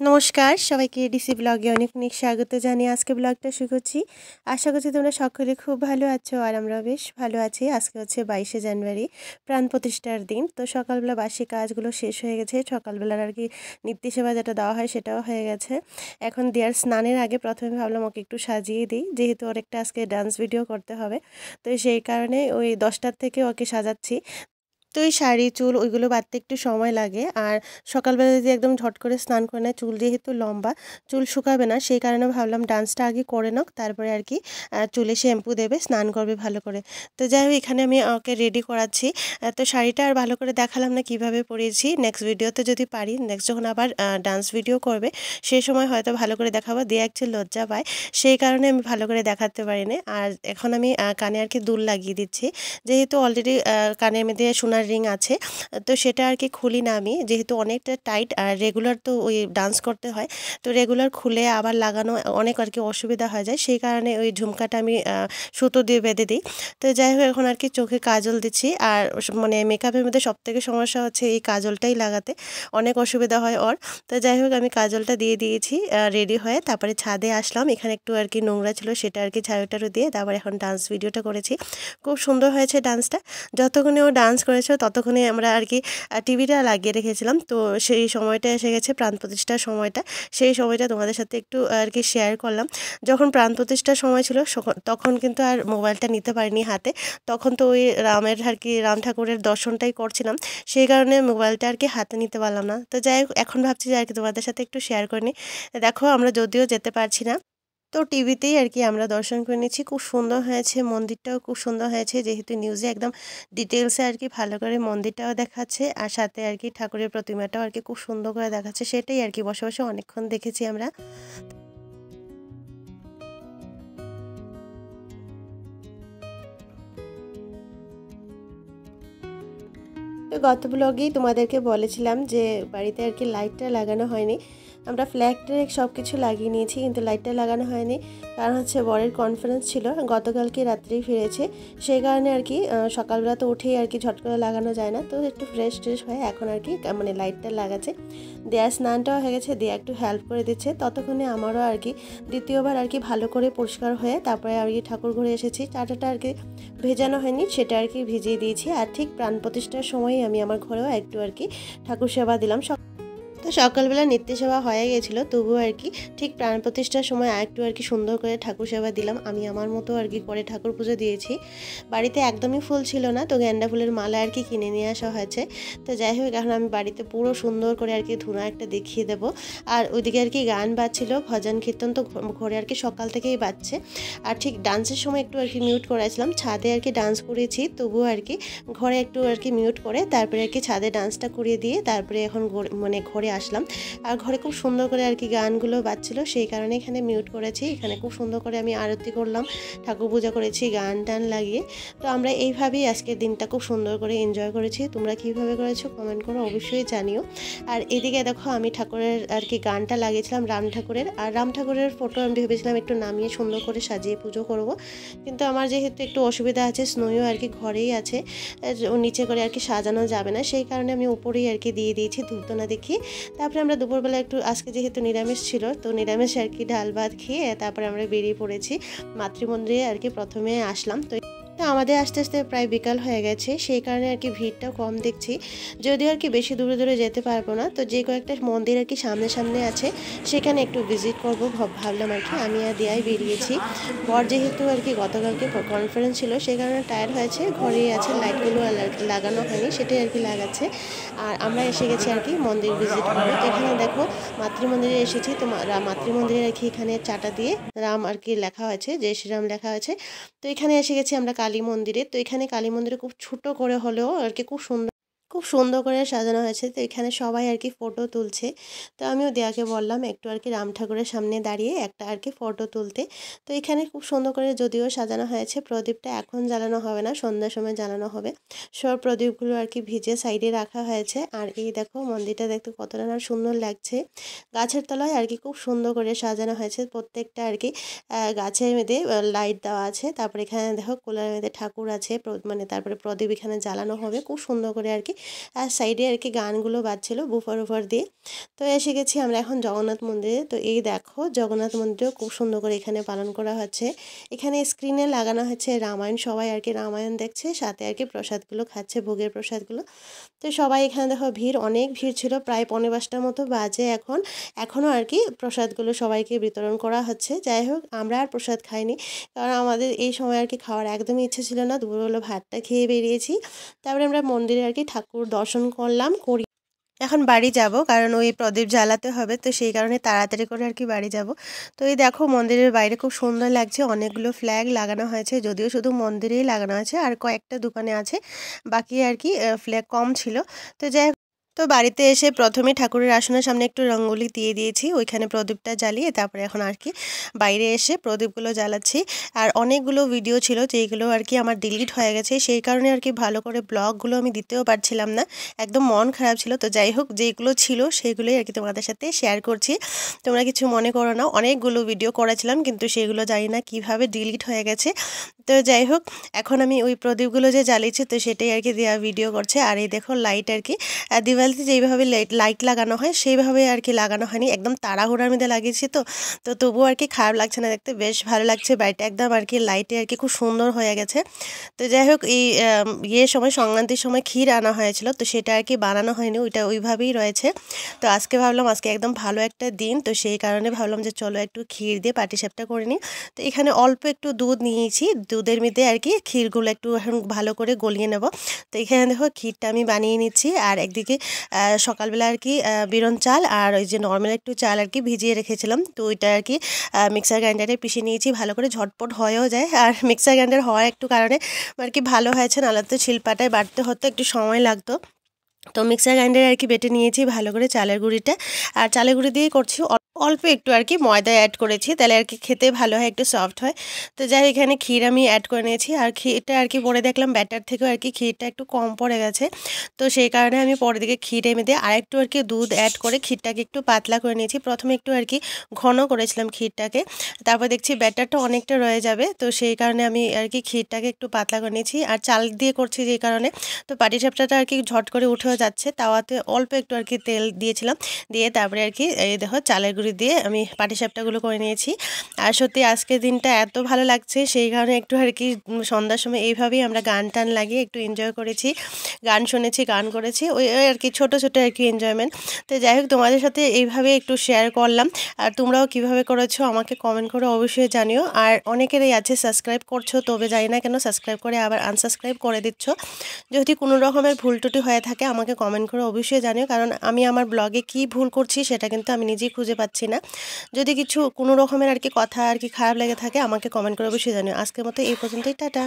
নমস্কার সবাইকে ডিসি ব্লগে অনেক অনেক স্বাগত জানিয়ে আজকে ব্লগটা শুরু করছি। আশা করছি তোমরা সকলে খুব ভালো আছো আর আমরা বেশ ভালো আছি। আজকে হচ্ছে 22শে জানুয়ারি, প্রাণ প্রতিষ্ঠার দিন। তো সকালবেলা বাসি কাজগুলো শেষ হয়ে গেছে। সকালবেলার আর কি নিত্য সেবা যেটা দেওয়া হয় সেটাও হয়ে গেছে। এখন দিয়ার স্নানের আগে প্রথমে ভাবলাম ওকে একটু সাজিয়ে দিই, যেহেতু ওর একটা আজকে ডান্স ভিডিও করতে হবে। তো সেই কারণে ওই 10টার থেকে ওকে সাজাচ্ছি। তো এই শাড়ি চুল ওইগুলো বাঁধতে একটু সময় লাগে। আর সকালবেলা যদি একদম ঝট করে স্নান করে নেয়, চুল যেহেতু লম্বা, চুল শুকাবে না, সেই কারণে ভাবলাম ডান্সটা আগে করে নাও, তারপরে আর কি চুলে শ্যাম্পু দেবে, স্নান করবে ভালো করে। তো যাই হোক, এখানে আমি ওকে রেডি করাচ্ছি। তো শাড়িটা আর ভালো করে দেখালাম না কিভাবে পরেছি, নেক্সট ভিডিওতে যদি পারি, নেক্সট যখন আবার ডান্স ভিডিও করবে সেই সময় হয়তো ভালো করে দেখাবো। দিয়ে একচুয়ালি লজ্জা পায়, সেই কারণে আমি ভালো করে দেখাতে পারিনি। আর এখন আমি কানে আর কি দুল লাগিয়ে দিচ্ছি, যেহেতু অলরেডি কানের মধ্যে সোনার রিং আছে। তো সেটা আর কি খুলি না আমি, যেহেতু অনেকটা টাইট আর রেগুলার তো ওই ডান্স করতে হয়। তো রেগুলার খুলে আবার লাগানো অনেক আর কি অসুবিধা হয়ে যায়, সেই কারণে ওই ঝুমকাটা আমি সুতো দিয়ে বেঁধে দিই। তো যাই হোক, এখন আর কি চোখে কাজল দিচ্ছি। আর মানে মেকআপের মধ্যে সবথেকে সমস্যা হচ্ছে এই কাজলটাই লাগাতে, অনেক অসুবিধা হয় ওর। তো যাই হোক, আমি কাজলটা দিয়ে দিয়েছি রেডি হয়ে। তারপরে ছাদে আসলাম, এখানে একটু আর কি নোংরা ছিল, সেটা আর কি ঝাড়ু টাড়ু দিয়ে তারপর এখন ডান্স ভিডিওটা করেছি। খুব সুন্দর হয়েছে ডান্সটা। যতক্ষণে ও ডান্স করেছে ততক্ষণে আমরা আর কি টিভিটা লাগিয়ে রেখেছিলাম। তো সেই সময়টা এসে গেছে, প্রাণ প্রতিষ্ঠার সময়টা। সেই সময়টা তোমাদের সাথে একটু আর কি শেয়ার করলাম। যখন প্রাণ প্রতিষ্ঠার সময় ছিল তখন কিন্তু আর মোবাইলটা নিতে পারিনি হাতে। তখন তো ওই রামের আর কি রাম ঠাকুরের দর্শনটাই করছিলাম, সেই কারণে মোবাইলটা আর কি হাতে নিতে পারলাম না। তো যাই হোক, এখন ভাবছি যে আর কি তোমাদের সাথে একটু শেয়ার করে নিই। দেখো, আমরা যদিও যেতে পারছি না, তো টিভিতেই আর কি আমরা দর্শন করে নিচ্ছি। খুব সুন্দর হয়েছে, মন্দিরটাও খুব সুন্দর হয়েছে, যেহেতু নিউজে একদম ডিটেলসে আর কি ভালো করে মন্দিরটাও দেখাচ্ছে, আর সাথে আর কি ঠাকুরের প্রতিমাটাও আর কি খুব সুন্দর করে দেখাচ্ছে। সেটাই আর কি বসে বসে অনেকক্ষণ দেখেছি আমরা। তো গত ব্লগেই তোমাদেরকে বলেছিলাম যে বাড়িতে আর কি লাইটটা লাগানো হয়নি। আমরা ফ্ল্যাগ ট্র্যাগ সব কিছু লাগিয়ে নিয়েছি, কিন্তু লাইটটা লাগানো হয়নি। কারণ হচ্ছে বরের কনফারেন্স ছিল, গতকালকে রাত্রেই ফিরেছে। সেই কারণে আর কি সকালবেলা তো উঠেই আর কি ঝট করে লাগানো যায় না, তো একটু ফ্রেশ ট্রেশ হয়ে এখন আর কি মানে লাইটটা লাগাচ্ছে। দেয়ার স্নানটাও হয়ে গেছে, দেয়া একটু হেল্প করে দিচ্ছে। ততক্ষণে আমারও আর কি দ্বিতীয়বার আর কি ভালো করে পরিষ্কার হয়ে তারপরে আর কি ঠাকুর ঘরে এসেছি। চাটাটা আর কি ভেজানো হয়নি, সেটা আর কি ভিজিয়ে দিয়েছি। আর ঠিক প্রাণ প্রতিষ্ঠার সময়ই আমি আমার ঘরেও একটু আর কি ঠাকুর সেবা দিলাম। তো সকালবেলা নিত্য সেবা হয়ে গেছিলো, তবুও আর কি ঠিক প্রাণ প্রতিষ্ঠার সময় আরেকটু আর কি সুন্দর করে ঠাকুর সেবা দিলাম। আমি আমার মতো আর কি করে ঠাকুর পুজো দিয়েছি। বাড়িতে একদমই ফুল ছিল না, তো গেন্দা ফুলের মালা আর কি কিনে নিয়ে আসা হয়েছে। তো যাই হোক, এখন আমি বাড়িতে পুরো সুন্দর করে আর কি ধুনা একটা দেখিয়ে দেবো। আর ওইদিকে আর কি গান বাজছিল, ভজন কীর্তন তো ঘরে আর কি সকাল থেকেই বাজছে। আর ঠিক ডান্সের সময় একটু আর কি মিউট করেছিলাম, ছাদে আর কি ডান্স করেছি, তবুও আর কি ঘরে একটু আর কি মিউট করে তারপরে আর কি ছাদে ডান্সটা করিয়ে দিয়ে তারপরে এখন মানে ঘরে আসলাম। আর ঘরে খুব সুন্দর করে আর কি গানগুলো বাজছিল, সেই কারণে এখানে মিউট করেছি। এখানে খুব সুন্দর করে আমি আরতি করলাম, ঠাকুর পূজা করেছি গান টান লাগিয়ে। তো আমরা এইভাবেই আজকের দিনটা খুব সুন্দর করে এনজয় করেছি। তোমরা কীভাবে করেছো কমেন্ট করো, অবশ্যই জানিও। আর এদিকে দেখো, আমি ঠাকুরের আর কি গানটা লাগিয়েছিলাম রাম ঠাকুরের। আর রাম ঠাকুরের ফটো আমি ভেবেছিলাম একটু নামিয়ে সুন্দর করে সাজিয়ে পুজো করব, কিন্তু আমার যেহেতু একটু অসুবিধা আছে, স্নোইও আর কি ঘরেই আছে, নিচে করে আর কি সাজানো যাবে না, সেই কারণে আমি উপরেই আর কি দিয়ে দিয়েছি ধূপধুনা দেখিয়ে। তারপরে আমরা দুপুরবেলা একটু, আজকে যেহেতু নিরামিষ ছিল, তো নিরামিষ আর কি ডাল ভাত খেয়ে তারপরে আমরা বেরিয়ে পড়েছি মাতৃমন্দিরে আর কি প্রথমে আসলাম। তো আমাদের আস্তে আস্তে প্রায় বিকাল হয়ে গেছে, সেই কারণে আর কি ভিড়টাও কম দেখছি। যদিও আর কি বেশি দূরে দূরে যেতে পারবো না, তো যে কয়েকটা মন্দির আর কি সামনে সামনে আছে সেখানে একটু ভিজিট করবো ভাবলাম আর কি। আমি আর দিয়াই বেরিয়েছি। বর যেহেতু আর কি গতকালকে কনফারেন্স ছিল, সেই কারণে টায়ার্ড হয়েছে, ঘরেই আছে, লাইটগুলো লাগানো হয়নি, সেটাই আর কি লাগাচ্ছে। আর আমরা এসে গেছি আর কি মন্দির ভিজিট করবো। তো এখানে দেখো, মাতৃমন্দিরে এসেছি। তো মাতৃমন্দিরে আর কি এখানে চাটা দিয়ে রাম আর কি লেখা হয়েছে, জয় শ্রীরাম লেখা হয়েছে। তো এখানে এসে গেছি আমরা কালী মন্দিরে। তো এখানে কালী মন্দিরে খুব ছোট করে হলেও আর কি খুব সুন্দর করে সাজানো হয়েছে। তো এখানে সবাই আর কি ফটো তুলছে। তো আমিও দেয়াকে বললাম একটু আর কি রাম ঠাকুরের সামনে দাঁড়িয়ে একটা আর কি ফটো তুলতে। তো এখানে খুব সুন্দর করে যদিও সাজানো হয়েছে, প্রদীপটা এখন জ্বালানো হবে না, সন্ধ্যার সময় জ্বালানো হবে। সব প্রদীপগুলো আর কি ভিজে সাইডে রাখা হয়েছে। আর এই দেখো, মন্দিরটা দেখতে কতটা না সুন্দর লাগছে। গাছের তলায় আর কি খুব সুন্দর করে সাজানো হয়েছে প্রত্যেকটা আর কি গাছের মধ্যে লাইট দেওয়া আছে। তারপরে এখানে দেখো কোলার মধ্যে ঠাকুর আছে, মানে তারপরে প্রদীপ এখানে জ্বালানো হবে, খুব সুন্দর করে আর কি আর সাইডে আর কি গানগুলো বাজছিল বুফার উফার দিয়ে। তো এসে গেছি আমরা এখন জগন্নাথ মন্দিরে। তো এই দেখো জগন্নাথ মন্দিরেও খুব সুন্দর করে এখানে পালন করা হচ্ছে। এখানে স্ক্রিনে লাগানো হচ্ছে রামায়ণ, সবাই আর কি রামায়ণ দেখছে, সাথে আর কি প্রসাদগুলো খাচ্ছে, ভোগের প্রসাদগুলো। তো সবাই এখানে দেখো ভিড়, অনেক ভিড় ছিল, প্রায় ৫:৩০টার মতো বাজে এখনও আর কি প্রসাদগুলো সবাইকে বিতরণ করা হচ্ছে। যাই হোক আমরা আর প্রসাদ খাইনি, কারণ আমাদের এই সময় আর কি খাওয়ার একদমই ইচ্ছে ছিল না। দুপুরবেলা ভাতটা খেয়ে বেরিয়েছি। তারপরে আমরা মন্দিরে আর কি ঠাকুর দর্শন করলাম। এখন বাড়ি যাব, কারণ ওই প্রদীপ জ্বালাতে হবে, তো সেই কারণে তাড়াতাড়ি করে আর কি বাড়ি যাব। তো এই দেখো মন্দিরের বাইরে খুব সুন্দর লাগছে, অনেকগুলো ফ্ল্যাগ লাগানো হয়েছে, যদিও শুধু মন্দিরেই লাগানো আছে, আর কয়েকটা দোকানে আছে, বাকি আর কি ফ্ল্যাগ কম ছিল। তো যাই তো বাড়িতে এসে প্রথমে ঠাকুরের আসনের সামনে একটু রঙ্গোলি দিয়ে দিয়েছি, ওইখানে প্রদীপটা জ্বালিয়ে তারপরে এখন আর কি বাইরে এসে প্রদীপগুলো জ্বালাচ্ছি। আর অনেকগুলো ভিডিও ছিল যেগুলো আর কি আমার ডিলিট হয়ে গেছে, সেই কারণে আর কি ভালো করে ব্লগগুলো আমি দিতেও পারছিলাম না, একদম মন খারাপ ছিল। তো যাই হোক যেগুলো ছিল সেগুলোই আর কি তোমাদের সাথে শেয়ার করছি, তোমরা কিছু মনে করো না। অনেকগুলো ভিডিও করেছিলাম কিন্তু সেগুলো জানি না কিভাবে ডিলিট হয়ে গেছে। তো যাই হোক এখন আমি ওই প্রদীপগুলো যে জ্বালিয়েছি তো সেটাই আর কি দেওয়া ভিডিও করছে। আর এই দেখো লাইট আর কি দিওয়ালিতে যেইভাবে লাইট লাগানো হয় সেইভাবে আর কি লাগানো হয়নি, একদম তাড়াহুড়ার মধ্যে লাগিয়েছি। তো তো তবুও আর কি খারাপ লাগছে না, দেখতে বেশ ভালো লাগছে। বাড়িটা একদম আর কি লাইটে আর কি খুব সুন্দর হয়ে গেছে। তো যাই হোক এই সময় সংক্রান্তির সময় ক্ষীর আনা হয়েছিল, তো সেটা আর কি বানানো হয়নি, ওইটা ওইভাবেই রয়েছে। তো আজকে ভাবলাম আজকে একদম ভালো একটা দিন, তো সেই কারণে ভাবলাম যে চলো একটু ক্ষীর দিয়ে পাটিসাপটা করে নিই। তো এখানে অল্প একটু দুধ নিয়েছি, দুধের মধ্যে আর কি ক্ষীরগুলো একটু এখন ভালো করে গলিয়ে নেব। তো এখানে দেখো ক্ষীরটা আমি বানিয়ে নিচ্ছি, আর একদিকে সকালবেলা আর কি বিরন চাল আর ওই যে নর্মাল একটু চাল আর কি ভিজিয়ে রেখেছিলাম, তো ওইটা আর কি মিক্সার গ্রাইন্ডারে পিষে নিয়েছি, ভালো করে ঝটপট হয়েও যায়। আর মিক্সার গ্রাইন্ডার হওয়ার একটু কারণে আর কি ভালো হয়েছে, নাহলে তো শিলপাটায় বাটতে হতো, একটু সময় লাগতো। তো মিক্সার গ্রাইন্ডারে আর কি বেটে নিয়েছি ভালো করে চালের গুঁড়িটা, আর চালের গুঁড়ি দিয়ে করছি অল্প একটু আর কি ময়দা অ্যাড করেছি, তাহলে আর কি খেতে ভালো হয়, একটু সফট হয়। তো যাই হোক এখানে ক্ষীর আমি অ্যাড করে নিয়েছি, আর ক্ষীরটা আর কি পরে দেখলাম ব্যাটার থেকেও আর কি ক্ষীরটা একটু কম পড়ে গেছে। তো সেই কারণে আমি পরের দিকে ক্ষীর এমে দিয়ে আর একটু আর কি দুধ অ্যাড করে ক্ষীরটাকে একটু পাতলা করে নিয়েছি। প্রথমে একটু আর কি ঘন করেছিলাম ক্ষীরটাকে, তারপর দেখছি ব্যাটারটা অনেকটা রয়ে যাবে, তো সেই কারণে আমি আর কি ক্ষীরটাকে একটু পাতলা করে নিয়েছি। আর চাল দিয়ে করছি যেই কারণে তো পাটিসাপটাটা আর কি ঝট করে উঠেও যাচ্ছে। তাওয়াতে অল্প একটু আর কি তেল দিয়েছিলাম, দিয়ে তারপরে আর কি এই দেখো চালের গুঁড়ি দিয়ে আমি পাটিসাপটাগুলো করে নিয়েছি। আর সত্যি আজকের দিনটা এত ভালো লাগছে, সেই কারণে একটু আর কি সন্ধ্যার সময় এইভাবেই আমরা গান টান লাগিয়ে একটু এনজয় করেছি, গান শুনেছি, গান করেছি, ওই আর কি ছোটো ছোটো আর কি এনজয়মেন্ট। তো যাই হোক তোমাদের সাথে এইভাবে একটু শেয়ার করলাম, আর তোমরাও কিভাবে করেছো আমাকে কমেন্ট করে অবশ্যই জানিও। আর অনেকেরই আছে সাবস্ক্রাইব করছো, তবে জানি না কেন সাবস্ক্রাইব করে আবার আনসাবস্ক্রাইব করে দিচ্ছ। যদি কোনো রকমের ভুল টুটি হয়ে থাকে আমাকে কমেন্ট করে অবশ্যই জানিও, কারণ আমি আমার ব্লগে কি ভুল করছি সেটা কিন্তু আমি নিজেই খুঁজে পাচ্ছি না। যদি কিছু কোনো রকমের আর কি কথা আর কি খারাপ লেগে থাকে আমাকে কমেন্ট করে অবশ্যই জানিও। আজকের মতো এই পর্যন্তই, টাটা।